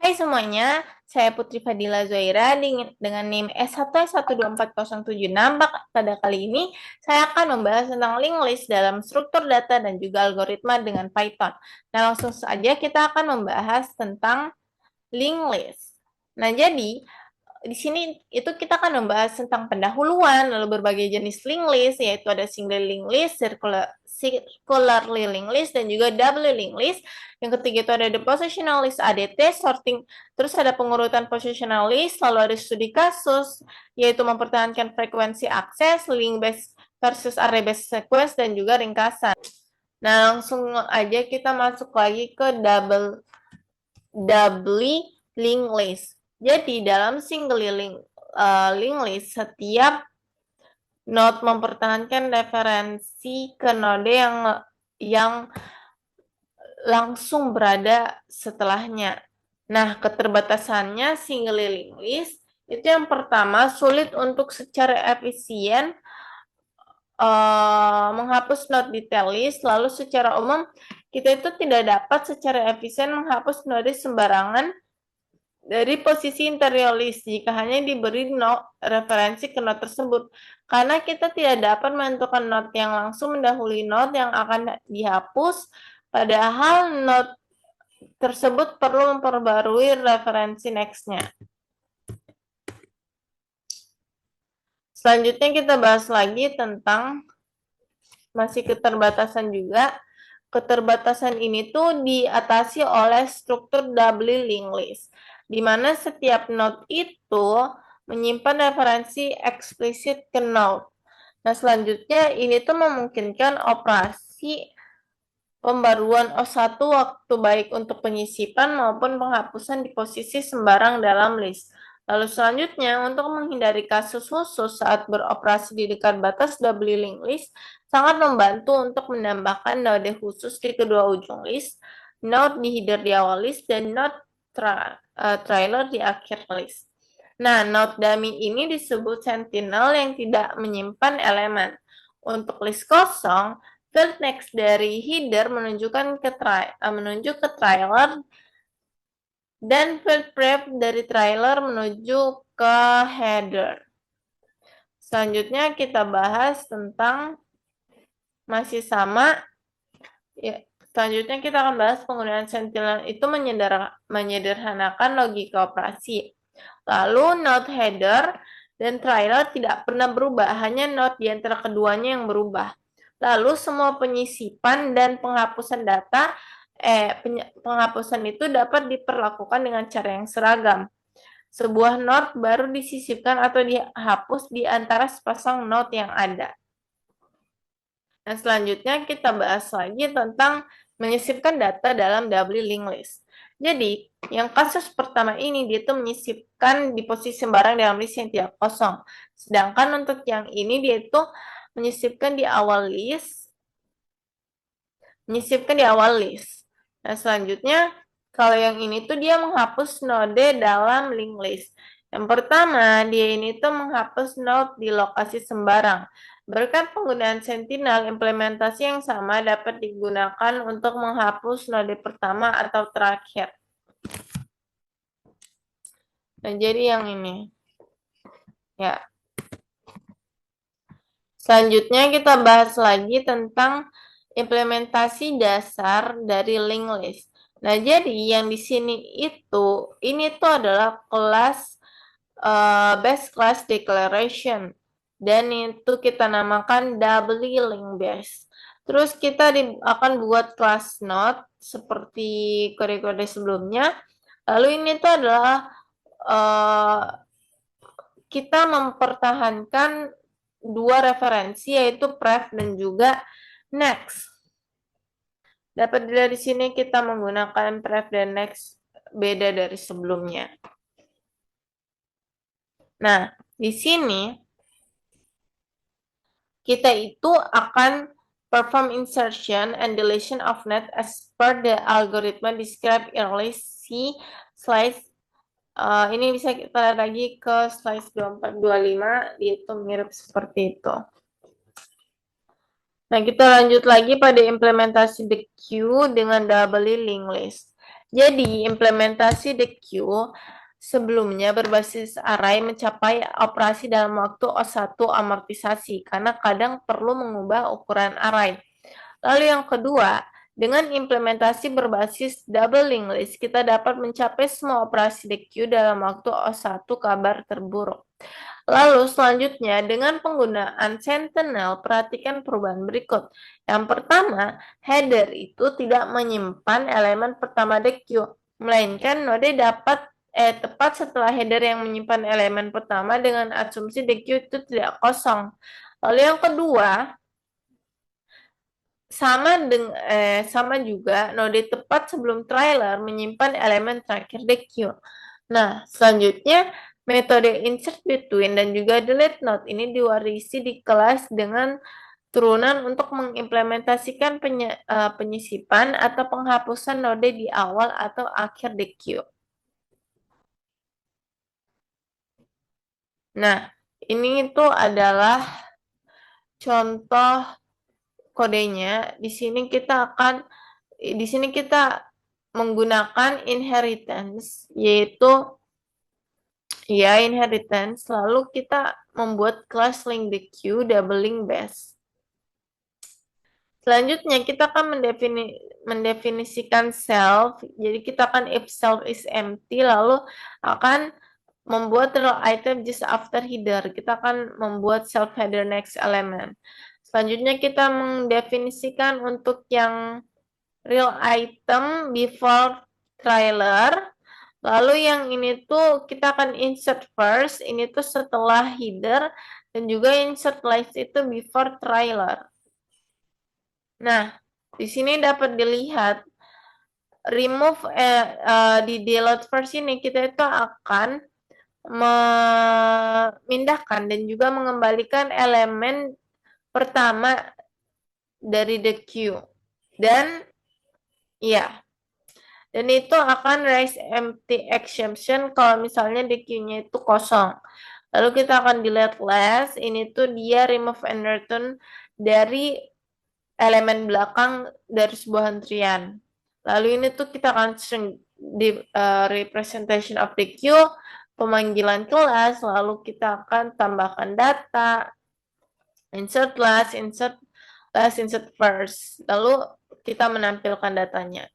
Hai semuanya, saya Putri Fadila Zoira dengan NIM S1S12407. Pada kali ini, saya akan membahas tentang linked list dalam struktur data dan juga algoritma dengan Python. Nah, langsung saja kita akan membahas tentang linked list. Nah, jadi di sini itu kita akan membahas tentang pendahuluan, lalu berbagai jenis linked list, yaitu ada single linked list, circularly linked list, dan juga double linked list. Yang ketiga itu ada the positional list ADT, sorting, terus ada pengurutan positional list, lalu ada studi kasus, yaitu mempertahankan frekuensi akses, link based versus array based sequence, dan juga ringkasan. Nah, langsung aja kita masuk lagi ke doubly linked list. Jadi dalam single linked list, setiap node mempertahankan referensi ke node yang langsung berada setelahnya. Nah, keterbatasannya single linked list itu yang pertama, sulit untuk secara efisien menghapus node detail list. Lalu secara umum kita itu tidak dapat secara efisien menghapus node sembarangan dari posisi interior list jika hanya diberi referensi ke node tersebut, karena kita tidak dapat menentukan node yang langsung mendahului node yang akan dihapus, padahal node tersebut perlu memperbarui referensi next-nya. Selanjutnya kita bahas lagi tentang masih keterbatasan juga. Keterbatasan ini tuh diatasi oleh struktur doubly linked list, di mana setiap node itu menyimpan referensi eksplisit ke node. Nah, selanjutnya ini tuh memungkinkan operasi pembaruan O1 waktu baik untuk penyisipan maupun penghapusan di posisi sembarang dalam list. Lalu selanjutnya, untuk menghindari kasus khusus saat beroperasi di dekat batas doubly linked list, sangat membantu untuk menambahkan node khusus di kedua ujung list, node di header di awal list, dan node trailer di akhir list. Nah, node dummy ini disebut sentinel yang tidak menyimpan elemen. Untuk list kosong, field next dari header menunjuk ke trailer, dan field prep dari trailer menuju ke header. Selanjutnya kita bahas tentang masih sama. Ya, selanjutnya kita akan bahas penggunaan sentinel itu menyederhanakan logika operasi. Lalu node header dan trailer tidak pernah berubah, hanya node di antara keduanya yang berubah. Lalu semua penyisipan dan penghapusan penghapusan itu dapat diperlakukan dengan cara yang seragam. Sebuah node baru disisipkan atau dihapus di antara sepasang node yang ada. Nah, selanjutnya kita bahas lagi tentang menyisipkan data dalam doubly linked list. Jadi, yang kasus pertama ini dia itu menyisipkan di posisi sembarang dalam list yang tidak kosong. Sedangkan untuk yang ini dia itu menyisipkan di awal list. Nah, selanjutnya kalau yang ini tuh dia menghapus node dalam linked list. Yang pertama, dia ini tuh menghapus node di lokasi sembarang. Berkat penggunaan sentinel, implementasi yang sama dapat digunakan untuk menghapus node pertama atau terakhir. Nah, jadi yang ini. Ya. Selanjutnya kita bahas lagi tentang implementasi dasar dari linked list. Nah, jadi yang di sini ini tuh adalah kelas base class declaration, dan itu kita namakan doubly linked base. Terus kita akan buat kelas node seperti kode-kode sebelumnya. Lalu ini tuh adalah kita mempertahankan dua referensi, yaitu pref dan juga next. Dapat dilihat di sini kita menggunakan pref dan next beda dari sebelumnya. Nah, di sini kita itu akan perform insertion and deletion of net as per the algorithm described earlier. See slide. Ini bisa kita lihat lagi ke slide 2425, itu mirip seperti itu. Nah, kita lanjut lagi pada implementasi the queue dengan doubly linked list. Jadi, implementasi the queue sebelumnya berbasis array mencapai operasi dalam waktu O1 amortisasi karena kadang perlu mengubah ukuran array. Lalu yang kedua, dengan implementasi berbasis double linked list, kita dapat mencapai semua operasi the queue dalam waktu O1 kabar terburuk. Lalu selanjutnya, dengan penggunaan Sentinel, perhatikan perubahan berikut. Yang pertama, header itu tidak menyimpan elemen pertama the queue, melainkan node dapat tepat setelah header yang menyimpan elemen pertama dengan asumsi the queue itu tidak kosong. Lalu yang kedua, sama juga node tepat sebelum trailer menyimpan elemen terakhir the queue. Nah, selanjutnya metode insert between dan juga delete node ini diwarisi di kelas dengan turunan untuk mengimplementasikan penyisipan atau penghapusan node di awal atau akhir the queue. Nah, ini itu adalah contoh kodenya. Di sini kita menggunakan inheritance, yaitu inheritance, lalu kita membuat class link the queue doubling base. Selanjutnya kita akan mendefinisikan self. Jadi kita akan if self is empty, lalu akan membuat real item just after header. Kita akan membuat self header next element. Selanjutnya kita mendefinisikan untuk yang real item before trailer. Lalu yang ini tuh kita akan insert first, ini tuh setelah header, dan juga insert last itu before trailer. Nah, di sini dapat dilihat remove di delete first ini kita itu akan memindahkan dan juga mengembalikan elemen pertama dari the queue. Dan dan itu akan raise empty exception kalau misalnya the queue-nya itu kosong. Lalu kita akan delete last, ini tuh dia remove and return dari elemen belakang dari sebuah antrian. Lalu ini tuh kita akan di representation of the queue, pemanggilan kelas, lalu kita akan tambahkan data, insert last, insert first. Lalu kita menampilkan datanya.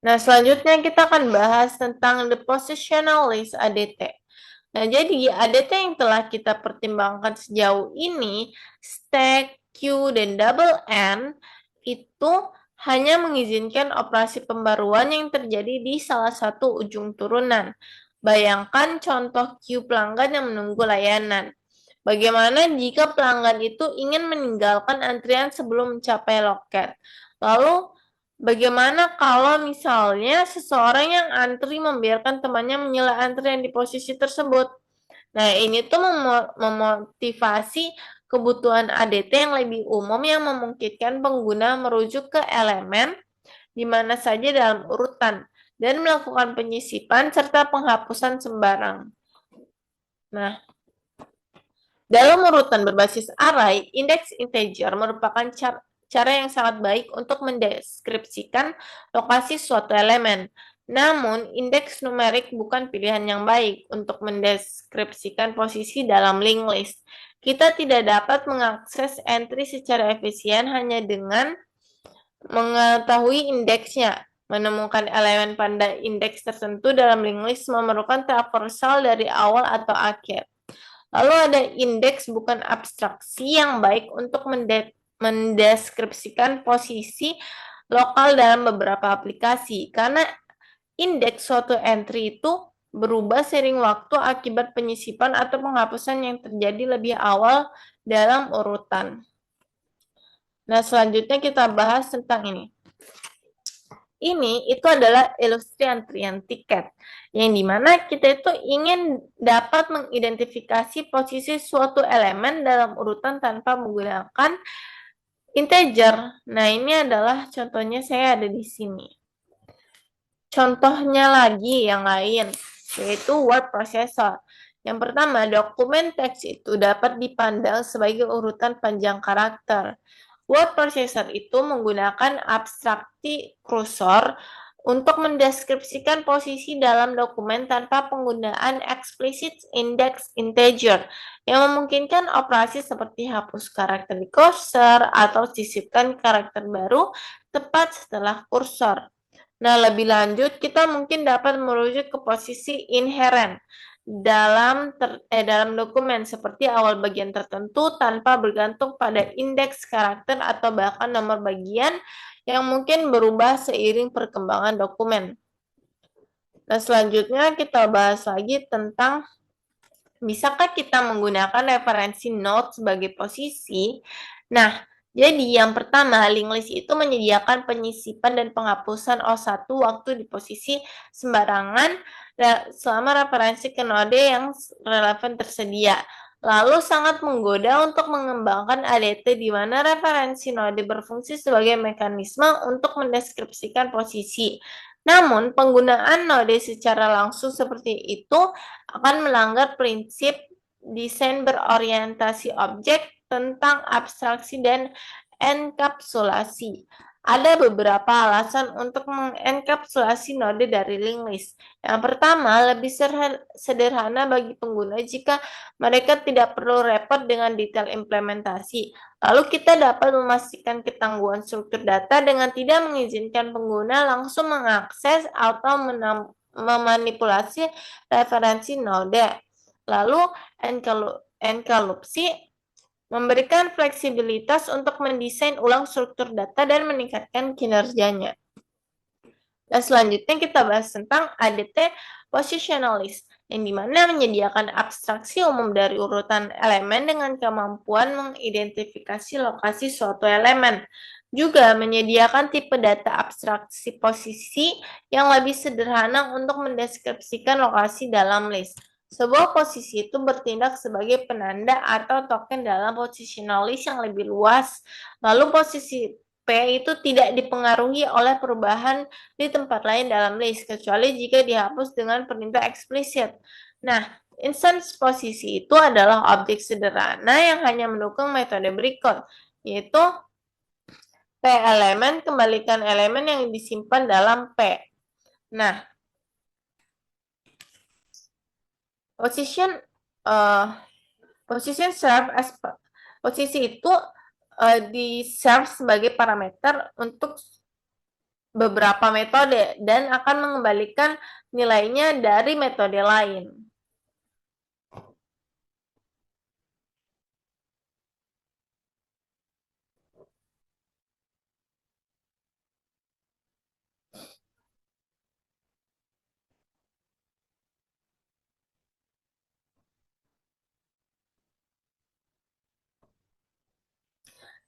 Nah, selanjutnya kita akan bahas tentang the positional list ADT. Nah, jadi ADT yang telah kita pertimbangkan sejauh ini, stack, queue, dan double N, itu hanya mengizinkan operasi pembaruan yang terjadi di salah satu ujung turunan. Bayangkan contoh queue pelanggan yang menunggu layanan. Bagaimana jika pelanggan itu ingin meninggalkan antrian sebelum mencapai loket? Lalu, bagaimana kalau misalnya seseorang yang antri membiarkan temannya menyela antrian di posisi tersebut? Nah, ini tuh memotivasi kebutuhan ADT yang lebih umum yang memungkinkan pengguna merujuk ke elemen di mana saja dalam urutan dan melakukan penyisipan serta penghapusan sembarang. Nah, dalam urutan berbasis array, indeks integer merupakan cara yang sangat baik untuk mendeskripsikan lokasi suatu elemen. Namun, indeks numerik bukan pilihan yang baik untuk mendeskripsikan posisi dalam linked list. Kita tidak dapat mengakses entry secara efisien hanya dengan mengetahui indeksnya. Menemukan elemen pada indeks tertentu dalam linked list memerlukan traversal dari awal atau akhir. Lalu ada indeks bukan abstraksi yang baik untuk mendeskripsikan posisi lokal dalam beberapa aplikasi. Karena indeks suatu entry itu berubah seiring waktu akibat penyisipan atau penghapusan yang terjadi lebih awal dalam urutan. Nah, selanjutnya kita bahas tentang ini. Ini itu adalah ilustrasi antrian tiket, yang dimana kita itu ingin dapat mengidentifikasi posisi suatu elemen dalam urutan tanpa menggunakan integer. Nah, ini adalah contohnya saya ada di sini. Contohnya lagi yang lain, yaitu word processor. Yang pertama, dokumen teks itu dapat dipandang sebagai urutan panjang karakter. Word processor itu menggunakan abstraksi kursor untuk mendeskripsikan posisi dalam dokumen tanpa penggunaan explicit index integer yang memungkinkan operasi seperti hapus karakter di cursor atau sisipkan karakter baru tepat setelah kursor. Nah, lebih lanjut, kita mungkin dapat merujuk ke posisi inherent dalam dokumen seperti awal bagian tertentu tanpa bergantung pada indeks karakter atau bahkan nomor bagian yang mungkin berubah seiring perkembangan dokumen. Nah, selanjutnya kita bahas lagi tentang bisakah kita menggunakan referensi node sebagai posisi. Nah, jadi yang pertama, linked list itu menyediakan penyisipan dan penghapusan O1 waktu di posisi sembarangan selama referensi ke node yang relevan tersedia. Lalu sangat menggoda untuk mengembangkan ADT di mana referensi node berfungsi sebagai mekanisme untuk mendeskripsikan posisi. Namun, penggunaan node secara langsung seperti itu akan melanggar prinsip desain berorientasi objek tentang abstraksi dan enkapsulasi. Ada beberapa alasan untuk mengenkapsulasi node dari linked list. Yang pertama, lebih sederhana bagi pengguna jika mereka tidak perlu repot dengan detail implementasi. Lalu kita dapat memastikan ketangguhan struktur data dengan tidak mengizinkan pengguna langsung mengakses atau memanipulasi referensi node. Lalu, enkalupsi memberikan fleksibilitas untuk mendesain ulang struktur data dan meningkatkan kinerjanya. Dan selanjutnya kita bahas tentang ADT positionalist, yang dimana menyediakan abstraksi umum dari urutan elemen dengan kemampuan mengidentifikasi lokasi suatu elemen. Juga menyediakan tipe data abstraksi posisi yang lebih sederhana untuk mendeskripsikan lokasi dalam list. Sebuah posisi itu bertindak sebagai penanda atau token dalam positional list yang lebih luas. Lalu posisi P itu tidak dipengaruhi oleh perubahan di tempat lain dalam list, kecuali jika dihapus dengan perintah eksplisit. Nah, instance posisi itu adalah objek sederhana yang hanya mendukung metode berikut, yaitu P elemen, kembalikan elemen yang disimpan dalam P. Nah, position serve as posisi itu di serve sebagai parameter untuk beberapa metode dan akan mengembalikan nilainya dari metode lain.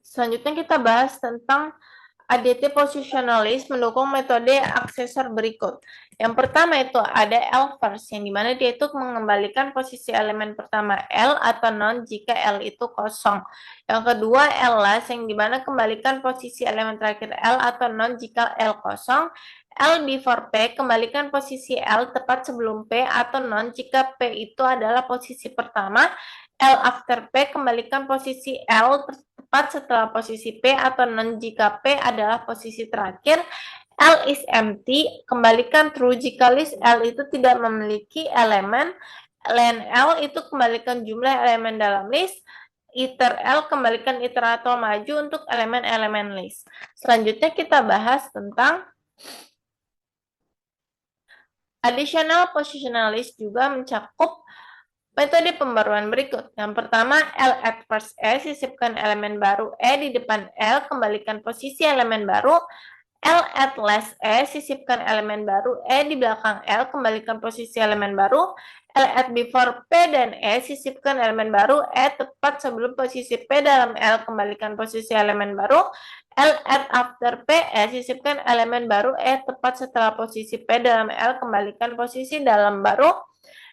Selanjutnya kita bahas tentang ADT positionalist mendukung metode aksesor berikut. Yang pertama itu ada L first, yang dimana dia itu mengembalikan posisi elemen pertama L atau non jika L itu kosong. Yang kedua L last, yang dimana kembalikan posisi elemen terakhir L atau non jika L kosong. L before P, kembalikan posisi L tepat sebelum P atau non jika P itu adalah posisi pertama. L after P, kembalikan posisi L tepat setelah posisi P atau non jika P adalah posisi terakhir. L is empty, kembalikan true jika list L itu tidak memiliki elemen. Len L itu kembalikan jumlah elemen dalam list. Iter L, kembalikan iterator maju untuk elemen-elemen list. Selanjutnya kita bahas tentang additional positional list juga mencakup metode pembaruan berikut. Yang pertama, L at first E, sisipkan elemen baru E di depan L, kembalikan posisi elemen baru. L at last E, sisipkan elemen baru E di belakang L, kembalikan posisi elemen baru. L at before P dan E, sisipkan elemen baru E tepat sebelum posisi P dalam L, kembalikan posisi elemen baru. L at after P, E, sisipkan elemen baru E tepat setelah posisi P dalam L, kembalikan posisi dalam baru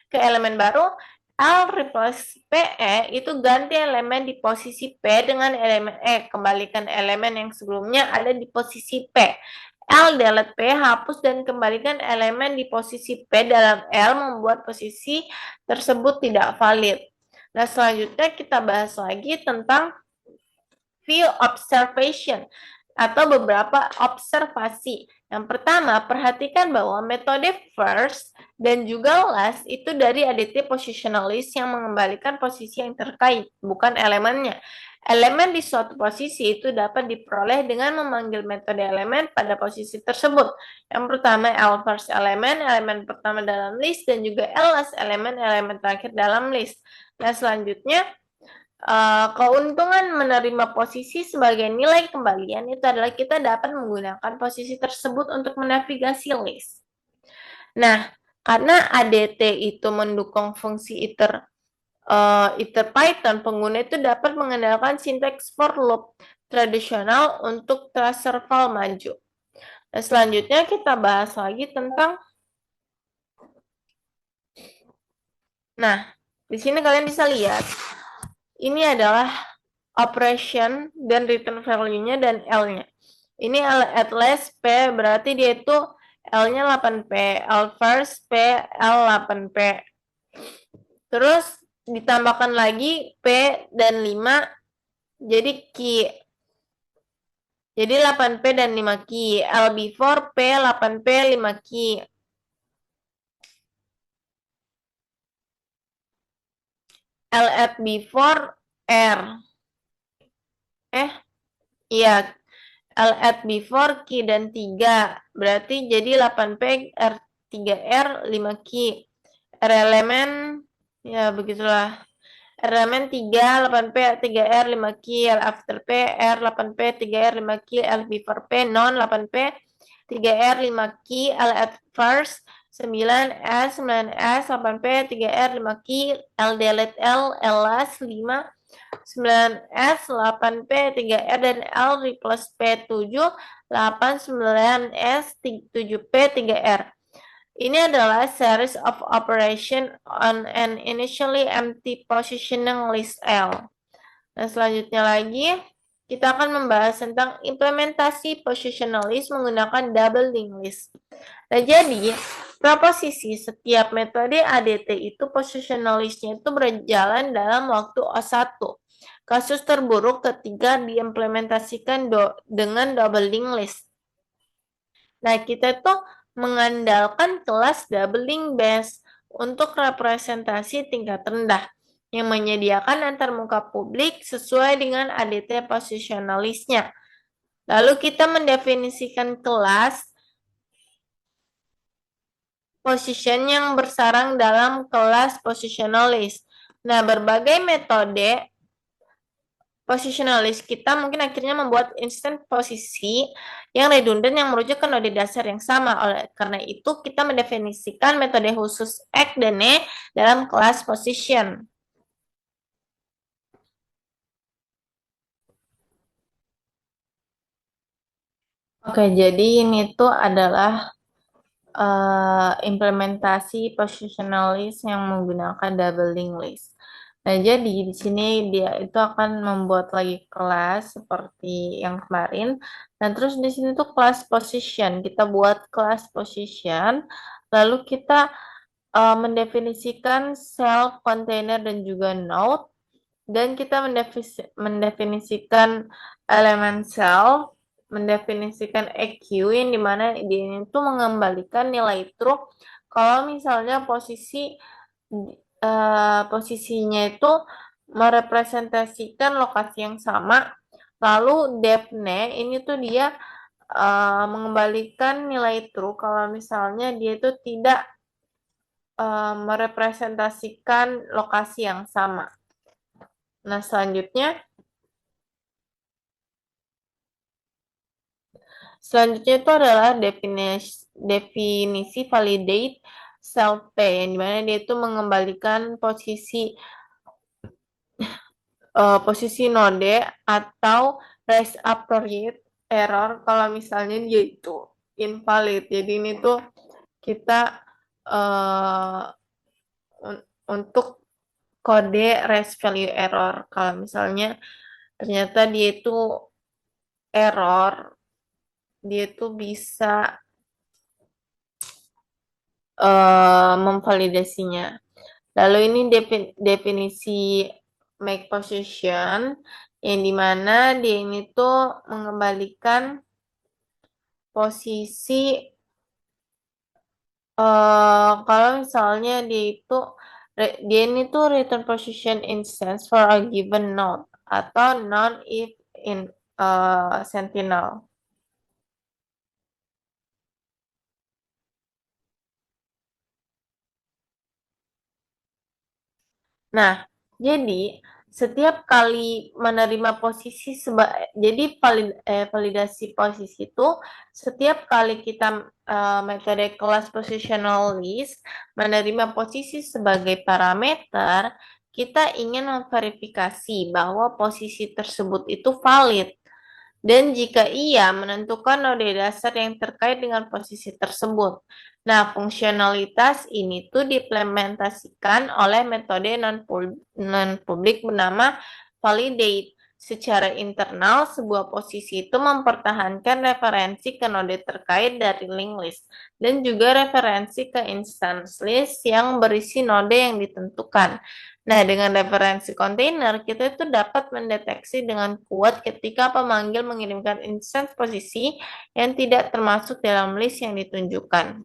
ke elemen baru. L replace PE itu ganti elemen di posisi P dengan elemen E, kembalikan elemen yang sebelumnya ada di posisi P. L delete P, hapus dan kembalikan elemen di posisi P dalam L, membuat posisi tersebut tidak valid. Nah, selanjutnya kita bahas lagi tentang view observation atau beberapa observasi. Yang pertama, perhatikan bahwa metode first dan juga last itu dari ADT positional list yang mengembalikan posisi yang terkait, bukan elemennya. Elemen di suatu posisi itu dapat diperoleh dengan memanggil metode elemen pada posisi tersebut. Yang pertama, L first elemen, elemen pertama dalam list, dan juga L last elemen, elemen terakhir dalam list. Nah, selanjutnya, keuntungan menerima posisi sebagai nilai kembalian itu adalah kita dapat menggunakan posisi tersebut untuk menavigasi list. Nah, karena ADT itu mendukung fungsi iter Python, pengguna itu dapat mengandalkan sinteks for loop tradisional untuk transversal maju. Nah, selanjutnya kita bahas lagi tentang, nah, di sini kalian bisa lihat, ini adalah operation dan return value-nya dan L-nya. Ini at least P berarti dia itu L-nya 8P, L first P, L 8P. Terus ditambahkan lagi P dan 5 jadi Q. Jadi 8P dan 5Q. L before P, 8P, 5Q. L at before R. Iya. L at before Q dan 3. Berarti jadi 8P, R 3R, 5Q. R elemen, ya begitulah. R elemen 3, 8P, 3R, 5Q. L after P, R, 8P, 3R, 5Q. L before P, non, 8P, 3R, 5Q. L at first, 9S, 9S, 8P, 3R, 5Q. L delete L, L last, 5, 9S, 8P, 3R, dan L replace P, 7, 8, 9S, 7P, 3R. Ini adalah series of operation on an initially empty positioning list L. Nah, selanjutnya lagi, kita akan membahas tentang implementasi positional list menggunakan double linked list. Nah, jadi, proposisi setiap metode ADT itu positional list-nya itu berjalan dalam waktu O1. Kasus terburuk ketika diimplementasikan dengan double linked list. Nah, kita tuh mengandalkan kelas doubling base untuk representasi tingkat rendah yang menyediakan antarmuka publik sesuai dengan ADT positionalistnya. Lalu kita mendefinisikan kelas position yang bersarang dalam kelas positionalist. Nah, berbagai metode positionalist kita mungkin akhirnya membuat instant posisi yang redundant yang merujuk ke node dasar yang sama. Oleh karena itu, kita mendefinisikan metode khusus X dan Y dalam kelas position. Oke, jadi ini tuh adalah implementasi positionalist yang menggunakan double linked list. Nah, jadi di sini dia itu akan membuat lagi kelas seperti yang kemarin. Dan terus di sini tuh kelas position. Kita buat kelas position, lalu kita mendefinisikan self, container, dan juga node. Dan kita mendefinisikan elemen self, mendefinisikan EQ yang dimana dia itu mengembalikan nilai true kalau misalnya posisinya itu merepresentasikan lokasi yang sama. Lalu depne ini tuh dia mengembalikan nilai true kalau misalnya dia itu tidak merepresentasikan lokasi yang sama. Nah, selanjutnya itu adalah definisi validate self-P, yang dimana dia itu mengembalikan posisi node atau raise appropriate error kalau misalnya dia itu invalid. Jadi ini tuh kita untuk kode raise value error. Kalau misalnya ternyata dia itu error, dia itu bisa memvalidasinya. Lalu ini definisi make position yang dimana dia ini tuh mengembalikan posisi kalau misalnya dia ini tuh return position instance for a given node atau non if in sentinel. Nah, jadi setiap kali menerima posisi jadi validasi posisi itu setiap kali kita metode class positional list menerima posisi sebagai parameter, kita ingin memverifikasi bahwa posisi tersebut itu valid. Dan jika iya, menentukan node dasar yang terkait dengan posisi tersebut. Nah, fungsionalitas ini tuh diimplementasikan oleh metode non-public bernama validate. Secara internal, sebuah posisi itu mempertahankan referensi ke node terkait dari linked list dan juga referensi ke instance list yang berisi node yang ditentukan. Nah, dengan referensi kontainer, kita itu dapat mendeteksi dengan kuat ketika pemanggil mengirimkan instance posisi yang tidak termasuk dalam list yang ditunjukkan.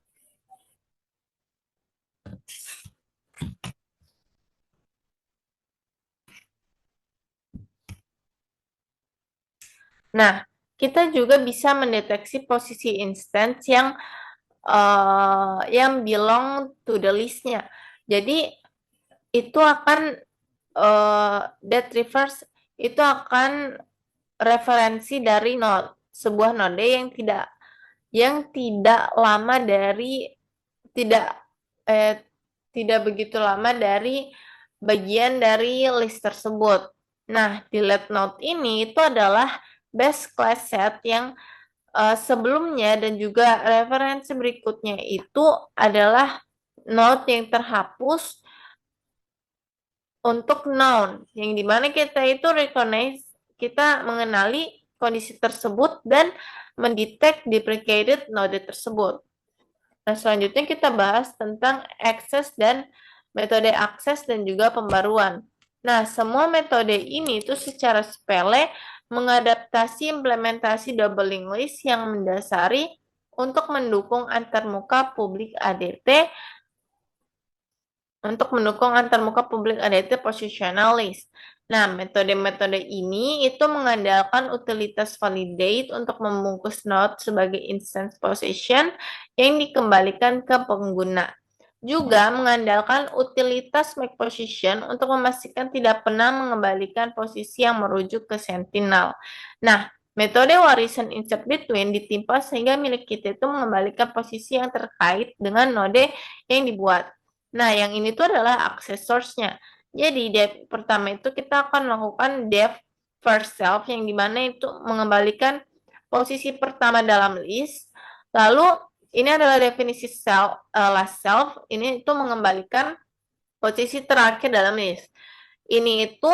Nah, kita juga bisa mendeteksi posisi instance yang belong to the list-nya. Jadi, itu akan that refers itu akan referensi dari sebuah node yang tidak lama dari tidak tidak begitu lama dari bagian dari list tersebut. Nah, delete node ini itu adalah best class set yang sebelumnya dan juga referensi berikutnya itu adalah node yang terhapus untuk noun, yang dimana kita itu kita mengenali kondisi tersebut dan mendetek deprecated node tersebut. Nah, selanjutnya kita bahas tentang akses dan metode akses dan juga pembaruan. Nah, semua metode ini itu secara sepele mengadaptasi implementasi double linked list yang mendasari untuk mendukung antarmuka publik ADT positional list. Nah, metode-metode ini itu mengandalkan utilitas validate untuk membungkus node sebagai instance position yang dikembalikan ke pengguna. Juga mengandalkan utilitas make position untuk memastikan tidak pernah mengembalikan posisi yang merujuk ke sentinel. Nah, metode warisan insert between ditimpa sehingga milik kita itu mengembalikan posisi yang terkait dengan node yang dibuat. Nah, yang ini tuh adalah access source-nya. Jadi, pertama itu kita akan melakukan def first self, yang dimana itu mengembalikan posisi pertama dalam list. Lalu, ini adalah definisi last self, ini itu mengembalikan posisi terakhir dalam list. Ini itu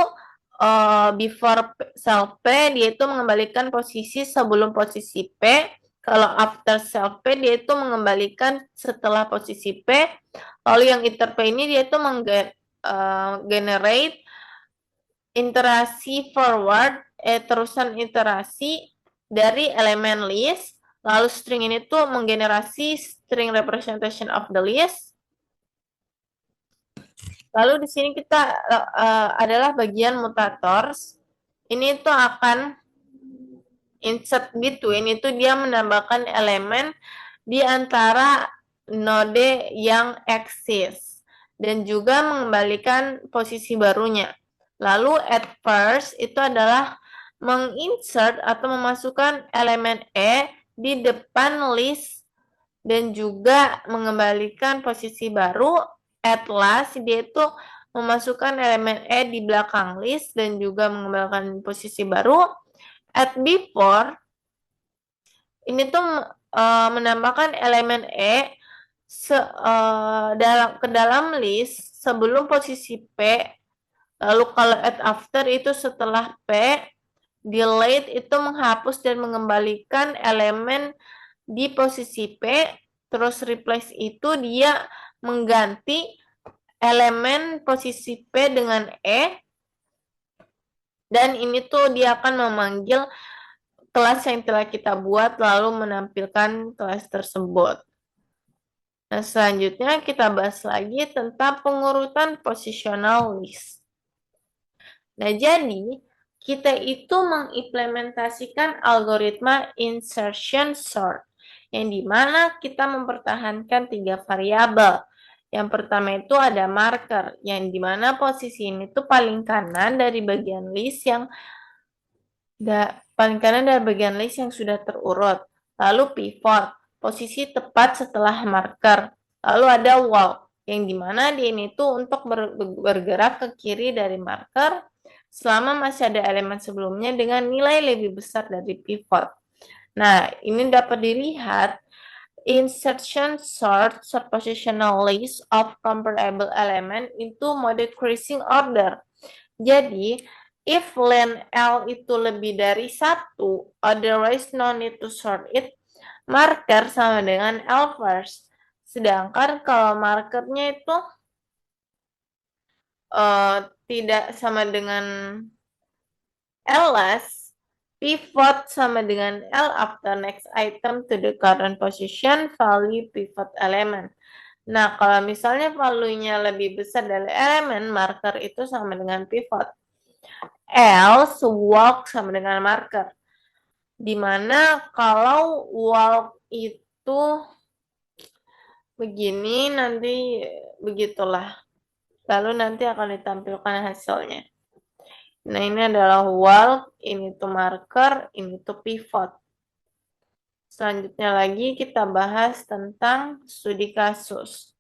before self P, dia itu mengembalikan posisi sebelum posisi P. Kalau after self P, dia itu mengembalikan setelah posisi P. Lalu yang iter P ini dia itu generate iterasi forward, terusan iterasi dari elemen list. Lalu string ini tuh menggenerasi string representation of the list. Lalu di sini kita adalah bagian mutators. Ini tuh akan insert between, itu dia menambahkan elemen di antara node yang eksis dan juga mengembalikan posisi barunya. Lalu at first itu adalah menginsert atau memasukkan elemen E di depan list dan juga mengembalikan posisi baru. At last dia itu memasukkan elemen E di belakang list dan juga mengembalikan posisi baru. At before ini tuh menambahkan elemen E ke dalam list sebelum posisi P. Lalu kalau at after itu setelah P. Delete itu menghapus dan mengembalikan elemen di posisi P. Terus replace itu dia mengganti elemen posisi P dengan E. Dan ini tuh dia akan memanggil kelas yang telah kita buat lalu menampilkan kelas tersebut. Nah, selanjutnya kita bahas lagi tentang pengurutan positional list. Nah, jadi kita itu mengimplementasikan algoritma insertion sort, yang dimana kita mempertahankan 3 variabel. Yang pertama itu ada marker, yang dimana posisi ini tuh paling kanan dari bagian list yang sudah terurut. Lalu pivot, posisi tepat setelah marker. Lalu ada walk, yang dimana dia ini tuh untuk bergerak ke kiri dari marker selama masih ada elemen sebelumnya dengan nilai lebih besar dari pivot. Nah, ini dapat dilihat insertion sort positional list of comparable element into mode decreasing order. Jadi, if len L itu lebih dari 1, otherwise no need to sort it, marker sama dengan L first. Sedangkan kalau markernya itu tidak sama dengan L last, pivot sama dengan L after next item to the current position value pivot element. Nah, kalau misalnya value-nya lebih besar dari elemen, marker itu sama dengan pivot. Else, walk sama dengan marker. Dimana kalau walk itu begini, nanti begitulah. Lalu nanti akan ditampilkan hasilnya. Nah, ini adalah walk, ini tuh marker, ini tuh pivot. Selanjutnya lagi kita bahas tentang studi kasus.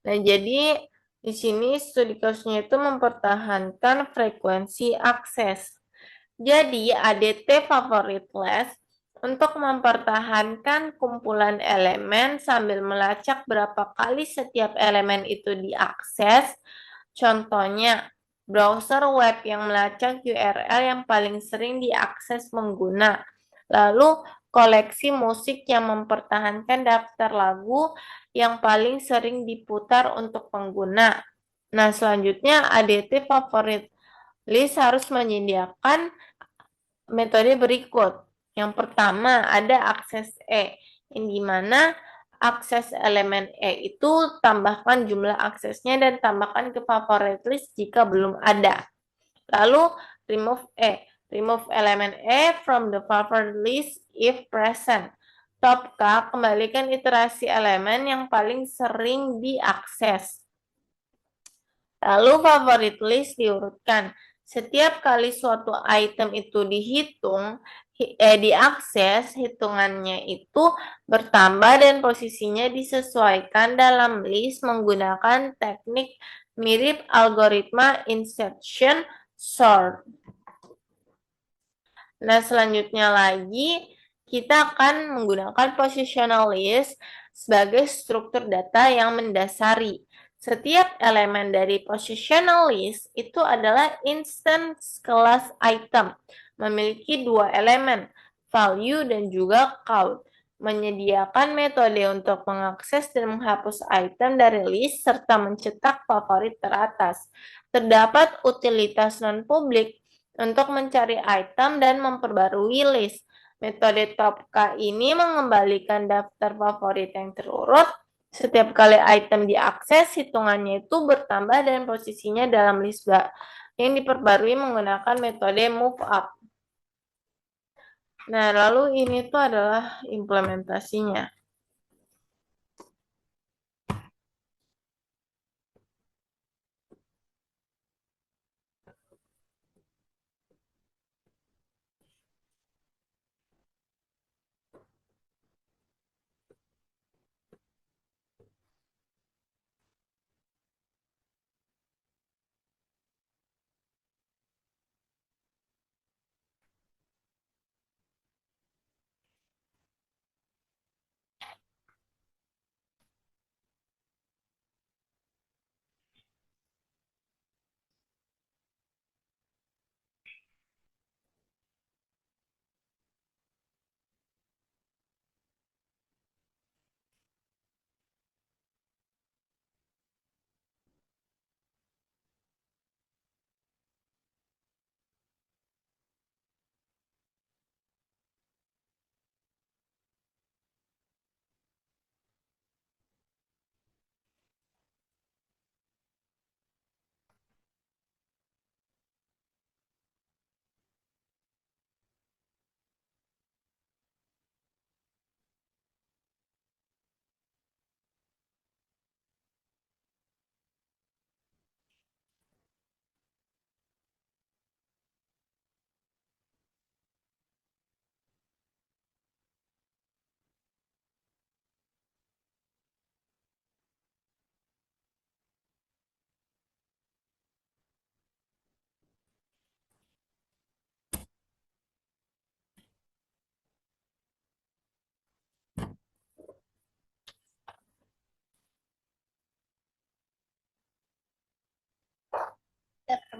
Nah, jadi di sini studi kasusnya itu mempertahankan frekuensi akses. Jadi, ADT favorit list untuk mempertahankan kumpulan elemen sambil melacak berapa kali setiap elemen itu diakses. Contohnya, browser web yang melacak URL yang paling sering diakses pengguna. Lalu, koleksi musik yang mempertahankan daftar lagu yang paling sering diputar untuk pengguna. Nah, selanjutnya ADT favorit list harus menyediakan metode berikut. Yang pertama ada akses E, yang dimana akses elemen E itu tambahkan jumlah aksesnya dan tambahkan ke favorite list jika belum ada. Lalu remove E, remove elemen E from the favorite list if present. Top K, kembalikan iterasi elemen yang paling sering diakses. Lalu favorite list diurutkan. Setiap kali suatu item itu diakses, hitungannya itu bertambah dan posisinya disesuaikan dalam list menggunakan teknik mirip algoritma insertion sort. Nah, selanjutnya lagi kita akan menggunakan positional list sebagai struktur data yang mendasari. Setiap elemen dari positional list itu adalah instance kelas item, memiliki 2 elemen, value dan juga count. Menyediakan metode untuk mengakses dan menghapus item dari list serta mencetak favorit teratas. Terdapat utilitas non-publik untuk mencari item dan memperbarui list. Metode top K ini mengembalikan daftar favorit yang terurut. Setiap kali item diakses, hitungannya itu bertambah dan posisinya dalam list yang diperbarui menggunakan metode move up. Nah, lalu ini tuh adalah implementasinya.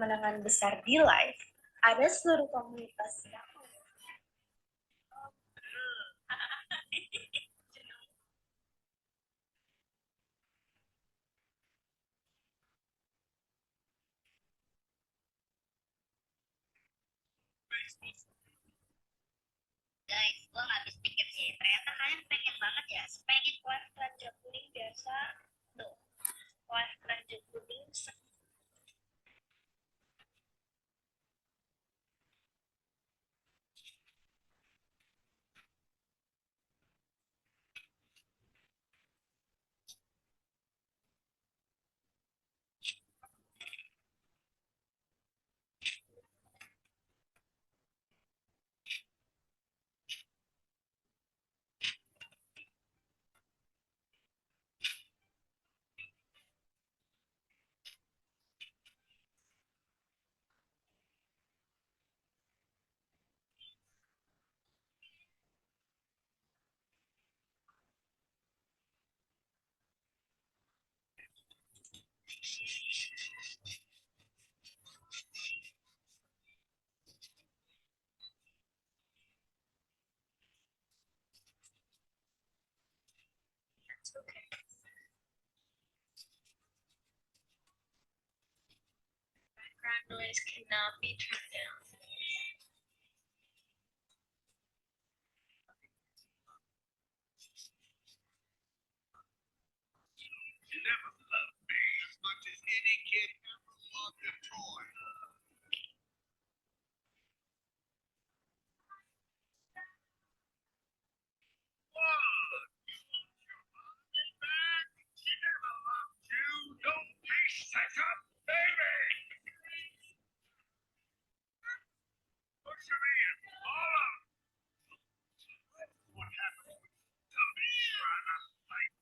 kemenangan besar di live, ada seluruh komunitas yang guys, gue nggak habis pikir sih. Ternyata kalian pengen banget ya, pengen kuah keranjang kuning biasa. Tuh, kuah keranjang kuning. Okay. Background noise cannot be turned down. You never loved me as much as any kid ever loved a toy. She never loved you. Don't be such a baby. Push me in. All of what happened with Tubby trying to fight.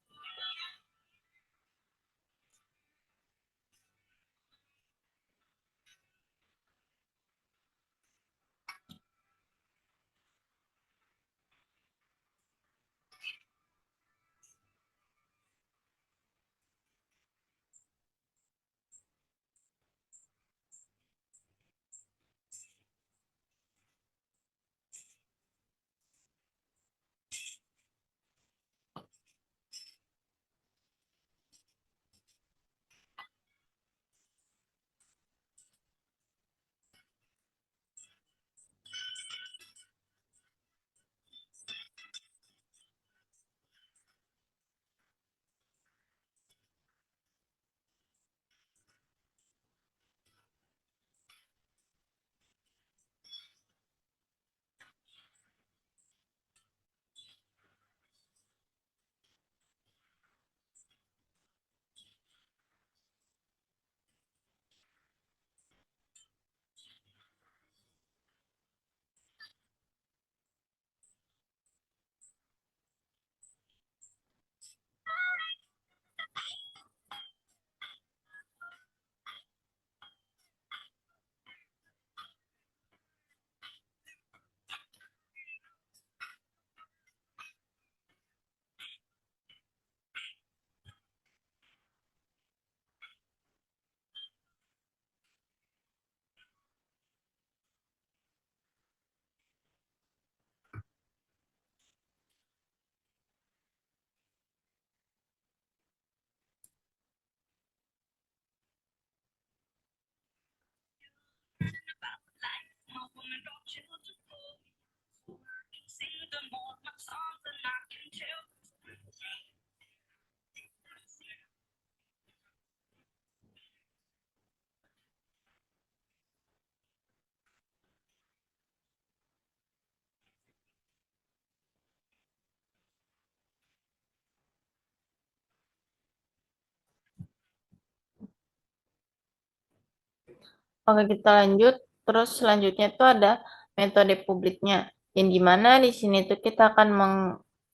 Oke, kita lanjut. Terus selanjutnya itu ada metode publiknya. Yang dimana di sini tuh kita akan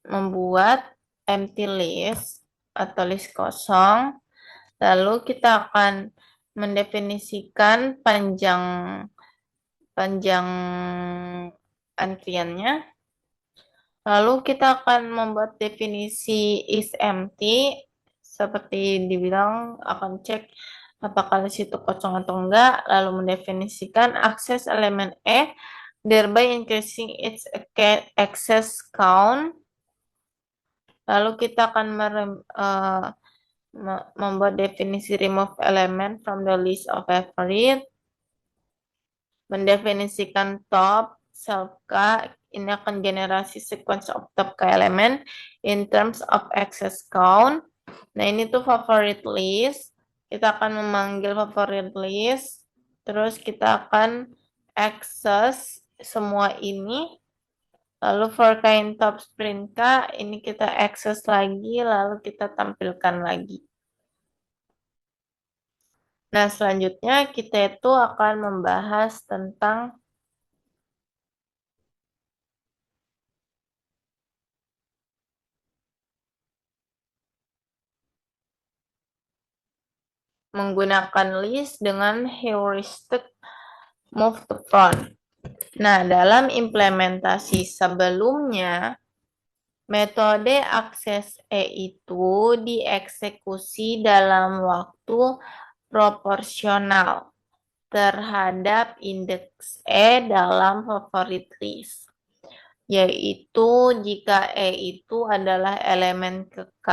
membuat empty list atau list kosong. Lalu kita akan mendefinisikan panjang panjang antriannya. Lalu kita akan membuat definisi is empty seperti dibilang akan cek apakah list itu kosong atau enggak, lalu mendefinisikan akses elemen E, thereby increasing its access count. Lalu kita akan membuat definisi remove element from the list of favorite, mendefinisikan top self K, ini akan generasi sequence of top K elemen in terms of access count. Nah, ini tuh favorite list. Kita akan memanggil favorite list, terus kita akan access semua ini. Lalu for kind top sprint K, ini kita access lagi, lalu kita tampilkan lagi. Nah, selanjutnya kita itu akan membahas tentang menggunakan list dengan heuristic move to front. Nah, dalam implementasi sebelumnya, metode akses E itu dieksekusi dalam waktu proporsional terhadap indeks E dalam favorite list, yaitu jika E itu adalah elemen ke-K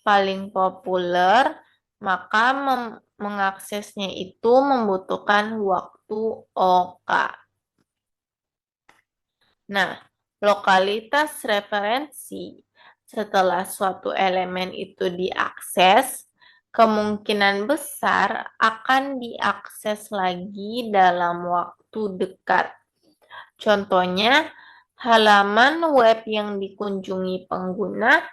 paling populer, maka mengaksesnya itu membutuhkan waktu OK. Nah, lokalitas referensi setelah suatu elemen itu diakses, kemungkinan besar akan diakses lagi dalam waktu dekat. Contohnya, halaman web yang dikunjungi pengguna,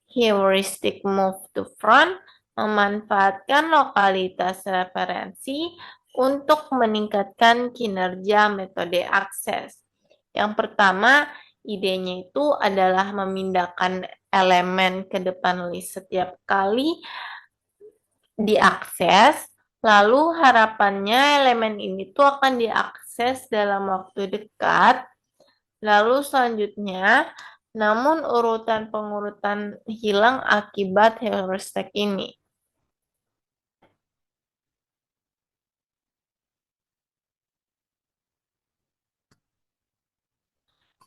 heuristic move to front, memanfaatkan lokalitas referensi untuk meningkatkan kinerja metode akses. Yang pertama, idenya itu adalah memindahkan elemen ke depan list setiap kali diakses, lalu harapannya elemen ini tuh akan diakses dalam waktu dekat. Lalu selanjutnya, namun urutan pengurutan hilang akibat heuristik ini.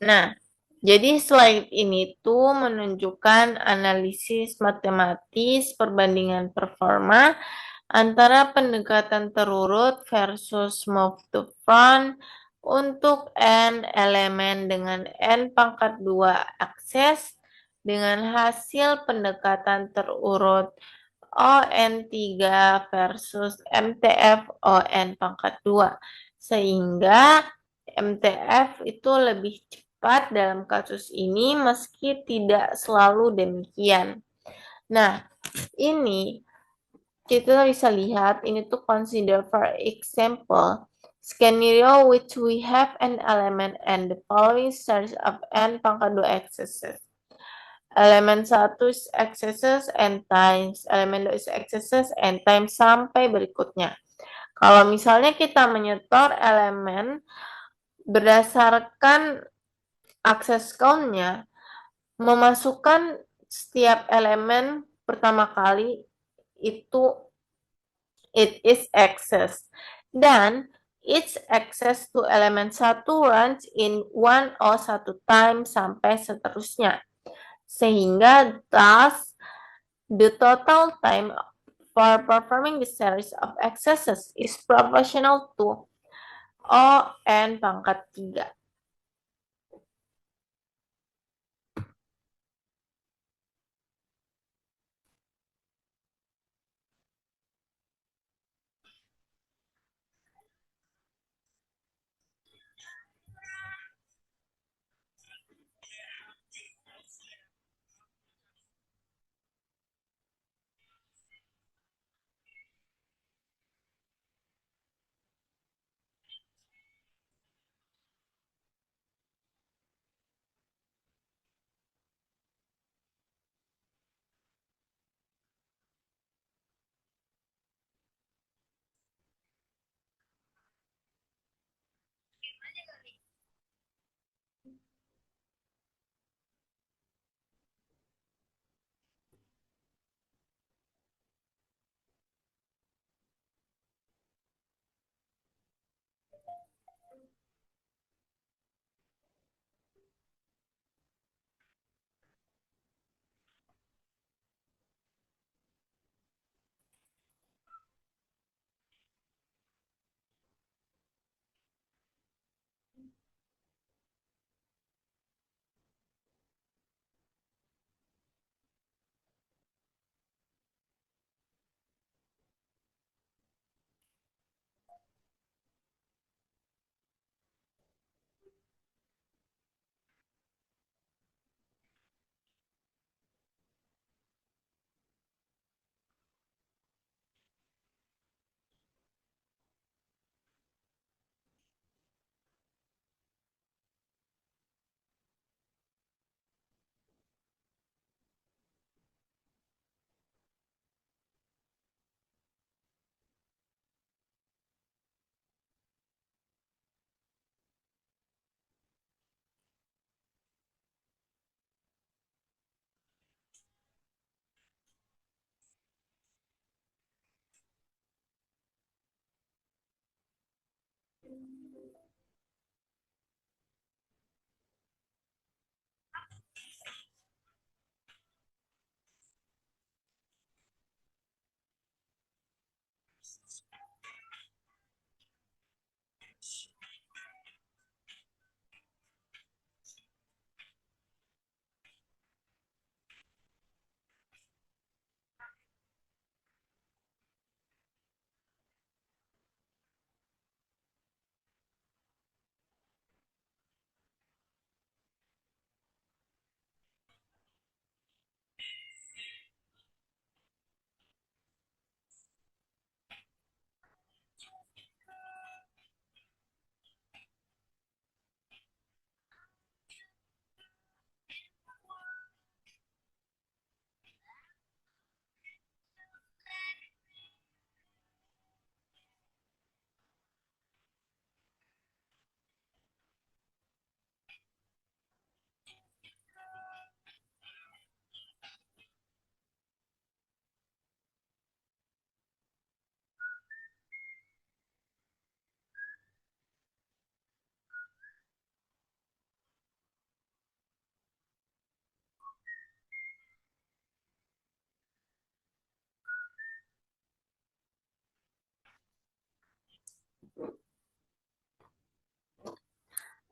Nah, jadi slide ini tuh menunjukkan analisis matematis perbandingan performa antara pendekatan terurut versus move to front untuk n elemen dengan n pangkat 2 akses dengan hasil pendekatan terurut ON3 versus MTF ON pangkat 2. Sehingga MTF itu lebih cepat dalam kasus ini meski tidak selalu demikian. Nah, ini kita bisa lihat, ini tuh consider for example, scenario which we have an element and the following series of n pangkat 2 accesses. Elemen 1 is accesses n times, elemen 2 is accesses n times, sampai berikutnya. Kalau misalnya kita menyetor elemen berdasarkan akses count-nya, memasukkan setiap elemen pertama kali itu it is access. Dan each access to elemen 1 runs in 1 or 1 time sampai seterusnya. Sehingga thus the total time for performing the series of accesses is proportional to ON pangkat 3.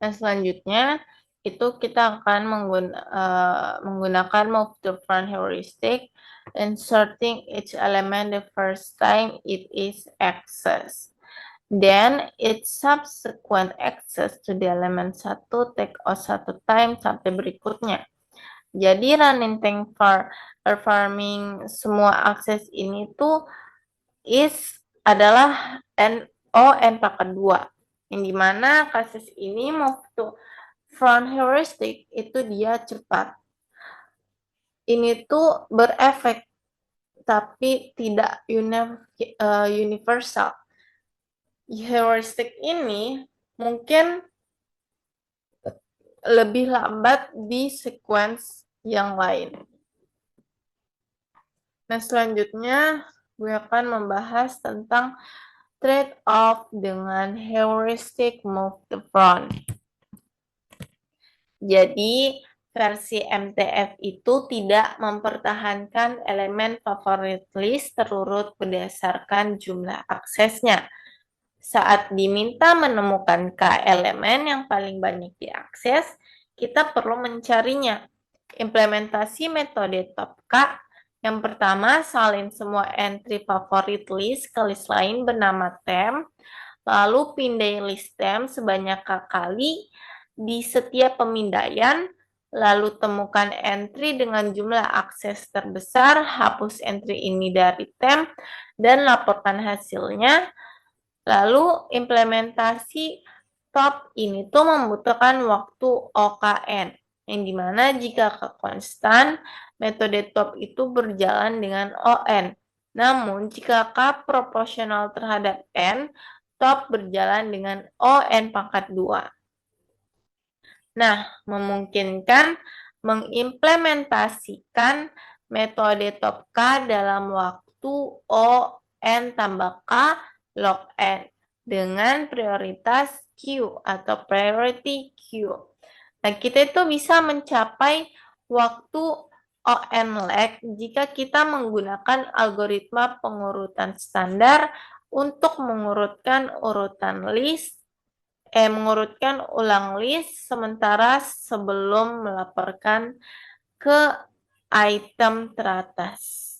Nah, selanjutnya itu kita akan menggunakan move to front heuristic, inserting each element the first time it is accessed. Then its subsequent access to the element 1 take O1 time sampai berikutnya. Jadi running tank for performing semua akses ini tuh adalah n pangkat 2. Yang dimana kasus ini move to front heuristic itu dia cepat. Ini tuh berefek tapi tidak universal. Heuristik ini mungkin lebih lambat di sequence yang lain. Nah, selanjutnya gue akan membahas tentang trade-off dengan heuristic move to front. Jadi, versi MTF itu tidak mempertahankan elemen favorit list terurut berdasarkan jumlah aksesnya. Saat diminta menemukan K elemen yang paling banyak diakses, kita perlu mencarinya. Implementasi metode top K. Yang pertama, salin semua entry favorit list ke list lain bernama temp, lalu pindahin list temp sebanyak K kali di setiap pemindaian, lalu temukan entry dengan jumlah akses terbesar, hapus entry ini dari temp, dan laporkan hasilnya. Lalu implementasi top ini tuh membutuhkan waktu OKN, yang dimana jika ke konstan, metode top itu berjalan dengan ON. Namun, jika K proporsional terhadap N, top berjalan dengan ON pangkat 2. Nah, memungkinkan mengimplementasikan metode top K dalam waktu ON tambah K log N dengan prioritas Q atau priority Q. Nah, kita itu bisa mencapai waktu ON lag jika kita menggunakan algoritma pengurutan standar untuk mengurutkan ulang list sementara sebelum melaporkan ke item teratas.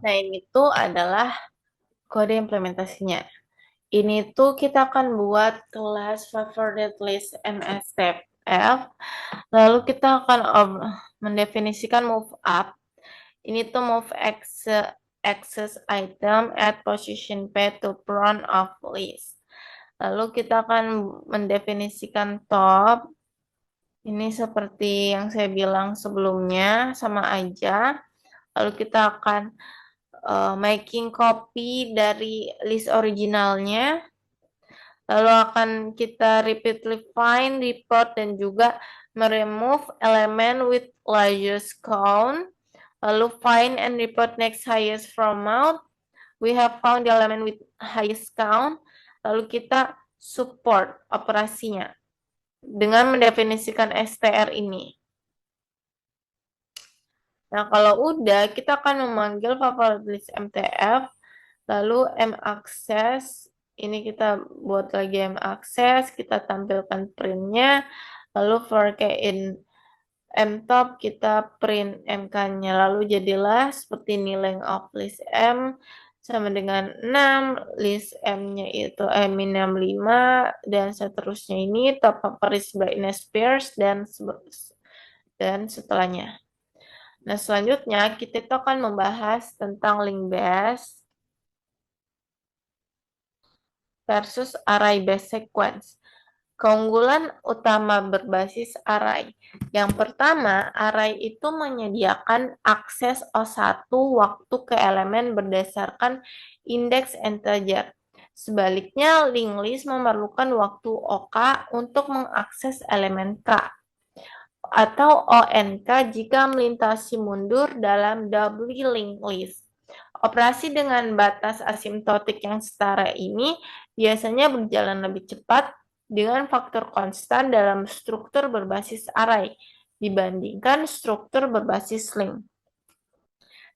Nah, ini tuh adalah kode implementasinya. Ini tuh kita akan buat kelas favorite list MSTF. Lalu kita akan mendefinisikan move up. Ini tuh move access item at position P to front of list. Lalu kita akan mendefinisikan top. Ini seperti yang saya bilang sebelumnya, sama aja. Lalu kita akan making copy dari list originalnya. Lalu akan kita repeatedly find, report, dan juga meremove elemen with largest count. Lalu find and report next highest from out. We have found the element with highest count. Lalu kita support operasinya dengan mendefinisikan str ini. Nah, kalau udah, kita akan memanggil favorite list MTF, lalu maccess, ini kita buat lagi maccess, kita tampilkan printnya, lalu for in mtop kita print mk-nya, lalu jadilah seperti ini length of list m sama dengan 6, list m-nya itu minimum 5, dan seterusnya ini top operation by Ines Pierce dan setelahnya. Nah, selanjutnya kita itu akan membahas tentang link based versus array based sequence. Keunggulan utama berbasis array. Yang pertama, array itu menyediakan akses O1 waktu ke elemen berdasarkan indeks integer. Sebaliknya, linked list memerlukan waktu OK untuk mengakses elemen K atau ONK jika melintasi mundur dalam doubly linked list. Operasi dengan batas asimptotik yang setara ini biasanya berjalan lebih cepat dengan faktor konstan dalam struktur berbasis array dibandingkan struktur berbasis link.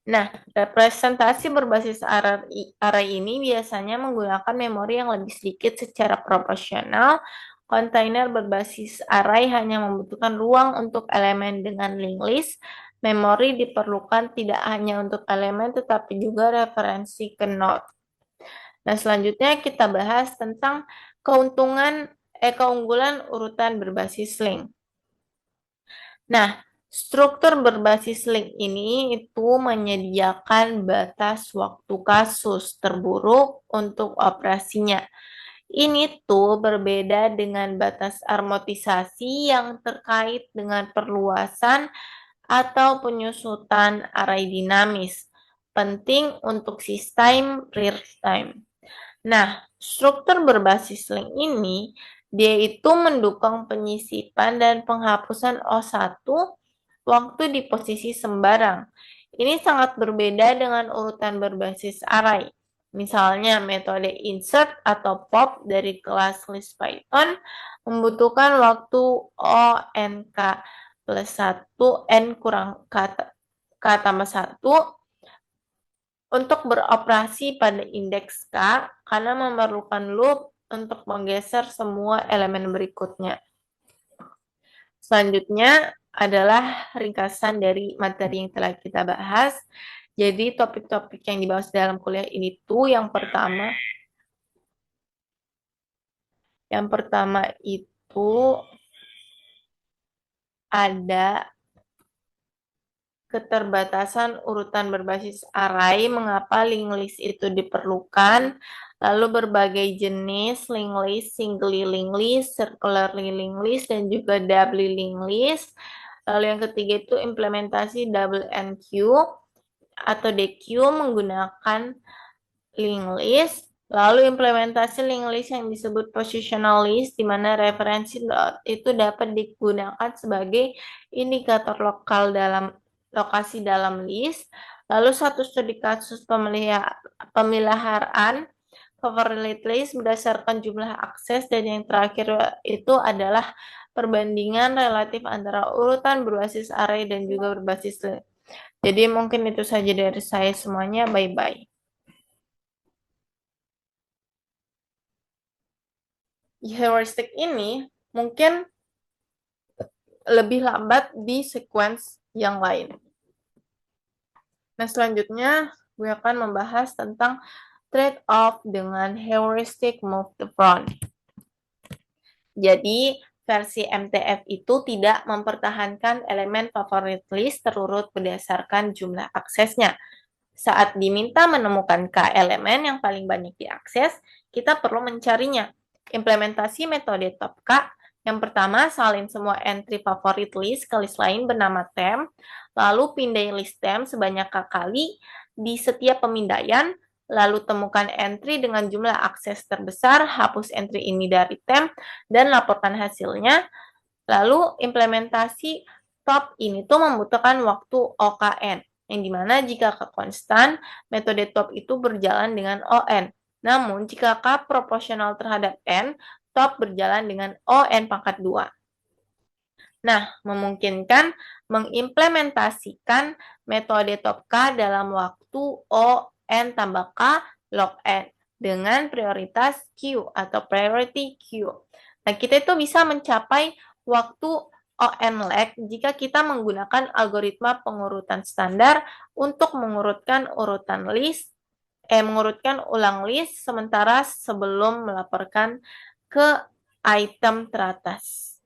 Nah, representasi berbasis array ini biasanya menggunakan memori yang lebih sedikit secara proporsional. Kontainer berbasis array hanya membutuhkan ruang untuk elemen dengan linked list. Memori diperlukan tidak hanya untuk elemen tetapi juga referensi ke node. Nah, selanjutnya kita bahas tentang keunggulan urutan berbasis link. Nah, struktur berbasis link ini itu menyediakan batas waktu kasus terburuk untuk operasinya. Ini tuh berbeda dengan batas armotisasi yang terkait dengan perluasan atau penyusutan array dinamis, penting untuk sistem real time. Nah, struktur berbasis link ini, dia itu mendukung penyisipan dan penghapusan O1 waktu di posisi sembarang. Ini sangat berbeda dengan urutan berbasis array. Misalnya, metode insert atau pop dari kelas list Python membutuhkan waktu ONK plus 1, N kurang K tambah 1 untuk beroperasi pada indeks K karena memerlukan loop untuk menggeser semua elemen berikutnya. Selanjutnya adalah ringkasan dari materi yang telah kita bahas. Jadi topik-topik yang dibahas dalam kuliah ini tuh yang pertama itu ada keterbatasan urutan berbasis array, mengapa linked list itu diperlukan, lalu berbagai jenis linked list, singly linked list, circularly linked list, dan juga doubly linked list. Lalu yang ketiga itu implementasi double NQ atau DQ menggunakan linked list. Lalu implementasi linked list yang disebut positional list, di mana referensi itu dapat digunakan sebagai indikator lokal dalam lokasi dalam list. Lalu satu studi kasus pemeliharaan favorite list berdasarkan jumlah akses, dan yang terakhir itu adalah perbandingan relatif antara urutan berbasis array dan juga berbasis list. Jadi mungkin itu saja dari saya semuanya. Bye-bye. Heuristik ini mungkin lebih lambat di sequence yang lain. Nah, selanjutnya gue akan membahas tentang trade-off dengan heuristic move the front. Jadi, versi MTF itu tidak mempertahankan elemen favorit list terurut berdasarkan jumlah aksesnya. Saat diminta menemukan K elemen yang paling banyak diakses, kita perlu mencarinya. Implementasi metode top K, yang pertama salin semua entry favorit list ke list lain bernama temp, lalu pindahin list temp sebanyak K kali di setiap pemindaian, lalu temukan entry dengan jumlah akses terbesar, hapus entry ini dari temp, dan laporkan hasilnya. Lalu implementasi top ini tuh membutuhkan waktu OKN, yang dimana jika K konstan, metode top itu berjalan dengan ON. Namun, jika K proporsional terhadap N, top berjalan dengan ON pangkat 2. Nah, memungkinkan mengimplementasikan metode top K dalam waktu ON tambah K log N dengan prioritas Q atau priority Q. Nah, kita itu bisa mencapai waktu ON lag jika kita menggunakan algoritma pengurutan standar untuk mengurutkan ulang list sementara sebelum melaporkan ke item teratas.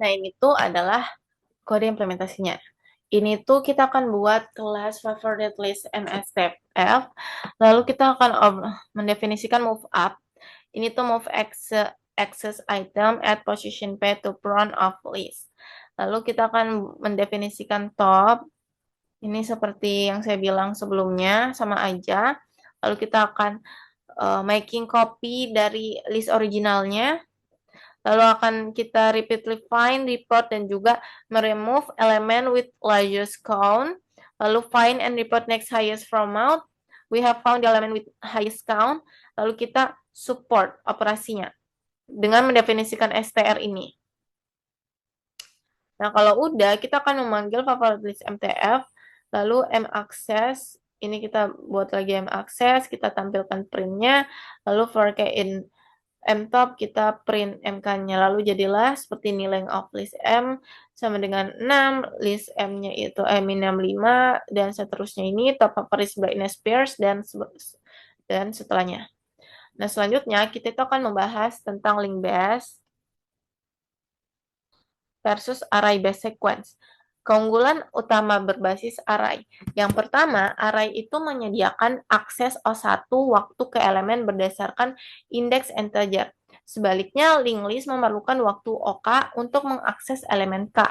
Nah, ini tuh adalah kode implementasinya. Ini tuh kita akan buat kelas favorite list MSTF, lalu kita akan mendefinisikan move up. Ini tuh move access item at position P to front of list. Lalu kita akan mendefinisikan top. Ini seperti yang saya bilang sebelumnya, sama aja. Lalu kita akan making copy dari list originalnya. Lalu akan kita repeatedly find, report, dan juga meremove elemen with largest count. Lalu find and report next highest from out. We have found the element with highest count. Lalu kita support operasinya dengan mendefinisikan str ini. Nah, kalau udah, kita akan memanggil favorite list MTF, lalu maccess, ini kita buat lagi maccess, kita tampilkan printnya, lalu for in mtop kita print mk-nya, lalu jadilah seperti ini length of list m sama dengan 6, list m-nya itu min 5, dan seterusnya ini top favorite brightness pairs, dan setelahnya. Nah, selanjutnya kita itu akan membahas tentang link based versus array based sequence. Keunggulan utama berbasis array. Yang pertama, array itu menyediakan akses O1 waktu ke elemen berdasarkan indeks integer. Sebaliknya, linked list memerlukan waktu OK untuk mengakses elemen K,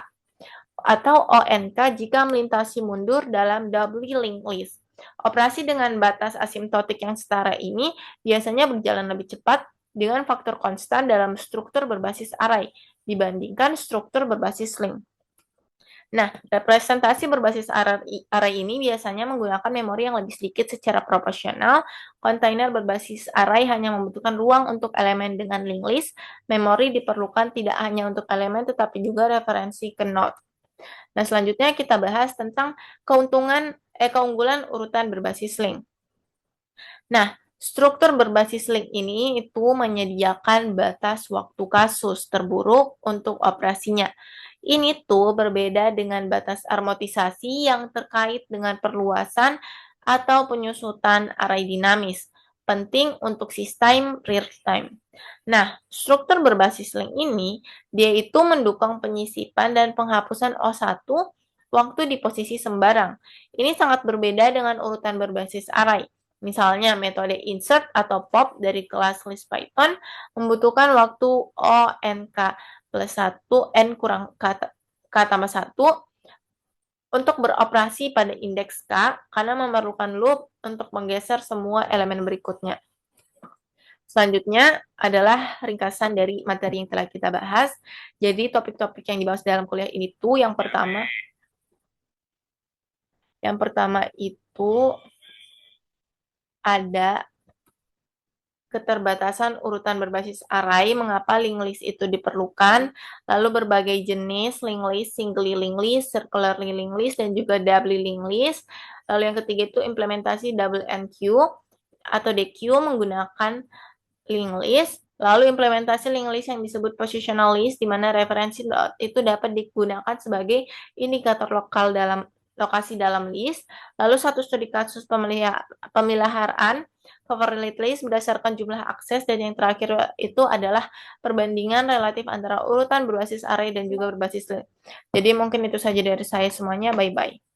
atau ONK jika melintasi mundur dalam doubly linked list. Operasi dengan batas asimtotik yang setara ini biasanya berjalan lebih cepat dengan faktor konstan dalam struktur berbasis array dibandingkan struktur berbasis link. Nah, representasi berbasis array ini biasanya menggunakan memori yang lebih sedikit secara proporsional. Kontainer berbasis array hanya membutuhkan ruang untuk elemen dengan linked list. Memori diperlukan tidak hanya untuk elemen, tetapi juga referensi ke node. Nah, selanjutnya kita bahas tentang keunggulan urutan berbasis link. Nah, struktur berbasis link ini itu menyediakan batas waktu kasus terburuk untuk operasinya. Ini tuh berbeda dengan batas armotisasi yang terkait dengan perluasan atau penyusutan array dinamis, penting untuk sistem real time. Nah, struktur berbasis link ini, dia itu mendukung penyisipan dan penghapusan O1 waktu di posisi sembarang. Ini sangat berbeda dengan urutan berbasis array. Misalnya, metode insert atau pop dari kelas list Python membutuhkan waktu ONK plus 1, N kurang K tambah 1 untuk beroperasi pada indeks K karena memerlukan loop untuk menggeser semua elemen berikutnya. Selanjutnya adalah ringkasan dari materi yang telah kita bahas. Jadi topik-topik yang dibahas dalam kuliah ini tuh yang pertama itu ada keterbatasan urutan berbasis array, mengapa linked list itu diperlukan, lalu berbagai jenis linked list, singly linked list, circularly linked list, dan juga doubly linked list. Lalu yang ketiga itu implementasi double NQ atau DQ menggunakan linked list. Lalu implementasi linked list yang disebut positional list, di mana referensi itu dapat digunakan sebagai indikator lokal dalam lokasi dalam list. Lalu satu studi kasus pemeliharaan favorite list berdasarkan jumlah akses, dan yang terakhir itu adalah perbandingan relatif antara urutan berbasis array dan juga berbasis list. Jadi mungkin itu saja dari saya semuanya. Bye-bye.